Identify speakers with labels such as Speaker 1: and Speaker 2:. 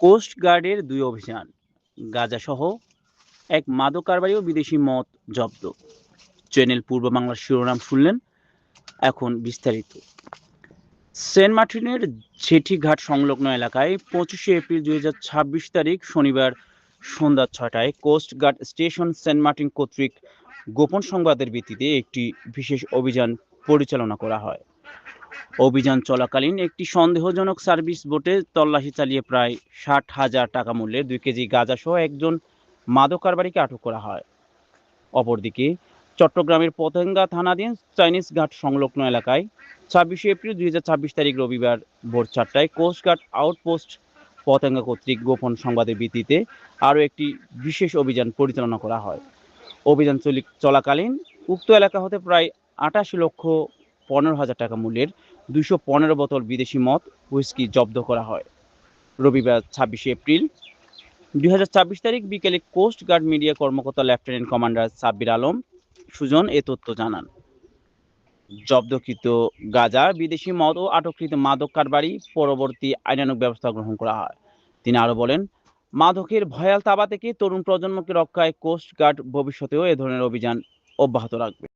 Speaker 1: Coast গার্ডের ২ অভিযান, গাঁজাসহ এক মাদক কারবারি ও বিদেশি মদ জব্দ। চ্যানেল পূর্ব বাংলার শিরোনাম শুনলেন, এখন বিস্তারিত। সেন্ট মার্টিনের জেটিঘাট সংলগ্ন এলাকায় ২৫শে এপ্রিল ২০২৬ তারিখ শনিবার সন্ধ্যা ৬টায় coast guard station Saint Martin কর্তৃক গোপন সংবাদের ভিত্তিতে একটি বিশেষ অভিযান পরিচালনা করা হয়। অভিযান চলাকালীন একটি সন্দেহজনক সার্ভিস বোটে তল্লাশি চালিয়ে প্রায় ৬০,০০০ টাকা মূল্যের ২ কেজি গাঁজাসহ একজন মাদক কারবারিকে আটক করা হয়। অপরদিকে চট্টগ্রামের পতেঙ্গা থানাধীন চাইনিজ ঘাট সংলগ্ন এলাকায় ২৬শে এপ্রিল ২০২৬ তারিখ রবিবার ভোর ৪টায় কোস্টগার্ড আউটপোস্ট পতেঙ্গা কর্তৃক গোপন সংবাদের ভিত্তিতে আরও একটি বিশেষ অভিযান পরিচালনা করা হয়। অভিযান চলাকালীন উক্ত এলাকা হতে প্রায় ৮৮,১৫,০০০ টাকা মূল্যের ২১৫ বোতল বিদেশি মদ হুইস্কি জব্দ করা হয়। রবিবার ২৬শে এপ্রিল ২০২৬ তারিখ বিকেলে কোস্ট গার্ড মিডিয়া কর্মকর্তা লেফটেন্যান্ট কমান্ডার সাব্বির আলম সুজন এ তথ্য জানান। জব্দকৃত গাঁজা, বিদেশি মদ ও আটককৃত মাদক কারবারি পরবর্তী আইনানুগ ব্যবস্থা গ্রহণ করা হয়। তিনি আরো বলেন, মাদকের ভয়াল তাবা থেকে তরুণ প্রজন্মকে রক্ষায় কোস্ট গার্ড ভবিষ্যতেও এ ধরনের অভিযান অব্যাহত রাখবে।